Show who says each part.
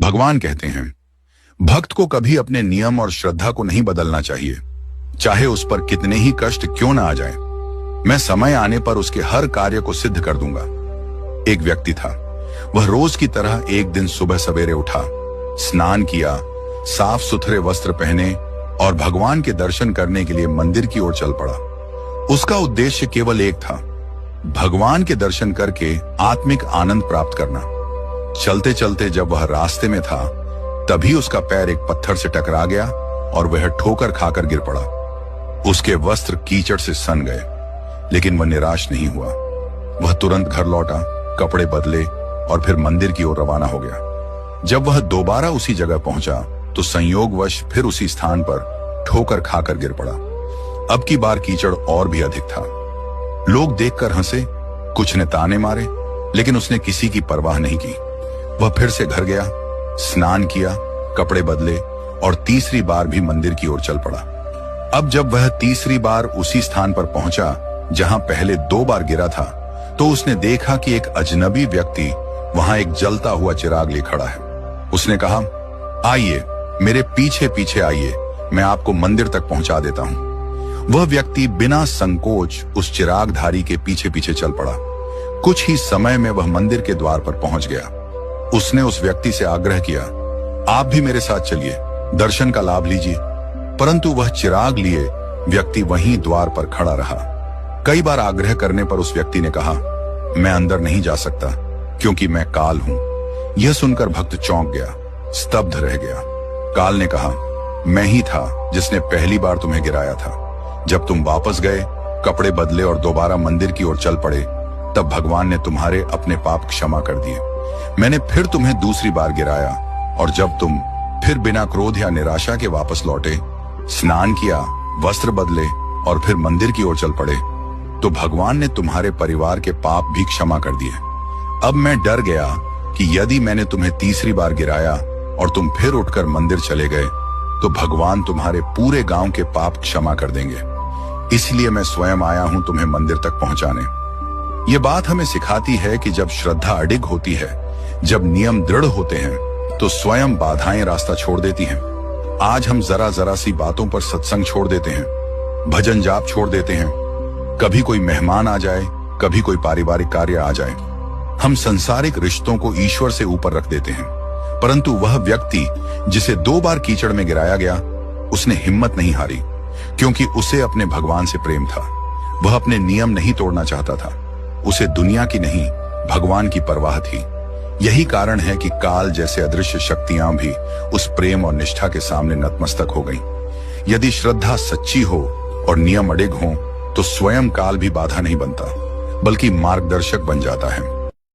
Speaker 1: भगवान कहते हैं, भक्त को कभी अपने नियम और श्रद्धा को नहीं बदलना चाहिए, चाहे उस पर कितने ही कष्ट क्यों ना आ जाएं। मैं समय आने पर उसके हर कार्य को सिद्ध कर दूंगा। एक व्यक्ति था, वह रोज की तरह एक दिन सुबह सवेरे उठा, स्नान किया, साफ सुथरे वस्त्र पहने और भगवान के दर्शन करने के लिए मंदिर की ओर चल पड़ा। उसका उद्देश्य केवल एक था, भगवान के दर्शन करके आत्मिक आनंद प्राप्त करना। चलते चलते जब वह रास्ते में था, तभी उसका पैर एक पत्थर से टकरा गया और वह ठोकर खाकर गिर पड़ा। उसके वस्त्र कीचड़ से सन गए, लेकिन वह निराश नहीं हुआ। वह तुरंत घर लौटा, कपड़े बदले और फिर मंदिर की ओर रवाना हो गया। जब वह दोबारा उसी जगह पहुंचा तो संयोगवश फिर उसी स्थान पर ठोकर खाकर गिर पड़ा। अब की बार कीचड़ और भी अधिक था। लोग देखकर हंसे, कुछ ने ताने मारे, लेकिन उसने किसी की परवाह नहीं की। वह फिर से घर गया, स्नान किया, कपड़े बदले और तीसरी बार भी मंदिर की ओर चल पड़ा। अब जब वह तीसरी बार उसी स्थान पर पहुंचा जहां पहले 2 बार गिरा था, तो उसने देखा कि एक अजनबी व्यक्ति वहां एक जलता हुआ चिराग ले खड़ा है। उसने कहा, आइए मेरे पीछे पीछे आइए, मैं आपको मंदिर तक पहुंचा देता हूं। वह व्यक्ति बिना संकोच उस चिरागधारी के पीछे पीछे चल पड़ा। कुछ ही समय में वह मंदिर के द्वार पर पहुंच गया। उसने उस व्यक्ति से आग्रह किया, आप भी मेरे साथ चलिए, दर्शन का लाभ लीजिए। परंतु वह चिराग लिए व्यक्ति वहीं द्वार पर खड़ा रहा। कई बार आग्रह करने पर उस व्यक्ति ने कहा, मैं अंदर नहीं जा सकता क्योंकि मैं काल हूं। यह सुनकर भक्त चौंक गया, स्तब्ध रह गया। काल ने कहा, मैं ही था जिसने पहली बार तुम्हें गिराया था। जब तुम वापस गए, कपड़े बदले और दोबारा मंदिर की ओर चल पड़े, तब भगवान ने तुम्हारे अपने पाप क्षमा कर दिए। मैंने फिर तुम्हें दूसरी बार गिराया और जब तुम फिर बिना क्रोध या निराशा के वापस लौटे, स्नान किया, वस्त्र बदले और फिर मंदिर की ओर चल पड़े, तो भगवान ने तुम्हारे परिवार के पाप भी क्षमा कर दिए। अब मैं डर गया कि यदि मैंने तुम्हें तीसरी बार गिराया और तुम फिर उठकर मंदिर चले गए, तो भगवान तुम्हारे पूरे गांव के पाप क्षमा कर देंगे। इसलिए मैं स्वयं आया हूं तुम्हें मंदिर तक पहुंचाने। ये बात हमें सिखाती है कि जब श्रद्धा अडिग होती है, जब नियम दृढ़ होते हैं, तो स्वयं बाधाएं रास्ता छोड़ देती हैं। आज हम जरा सी बातों पर सत्संग छोड़ देते हैं, भजन जाप छोड़ देते हैं, कभी कोई मेहमान आ जाए, कभी कोई पारिवारिक कार्य आ जाए। हम संसारिक रिश्तों को ईश्वर से ऊपर रख देते हैं। परंतु वह व्यक्ति जिसे 2 बार कीचड़ में गिराया गया, उसने हिम्मत नहीं हारी, क्योंकि उसे अपने भगवान से प्रेम था। वह अपने नियम नहीं तोड़ना चाहता था। उसे दुनिया की नहीं, भगवान की परवाह थी। यही कारण है कि काल जैसे अदृश्य शक्तियां भी उस प्रेम और निष्ठा के सामने नतमस्तक हो गईं। यदि श्रद्धा सच्ची हो और नियम अडिग हों, तो स्वयं काल भी बाधा नहीं बनता, बल्कि मार्गदर्शक बन जाता है।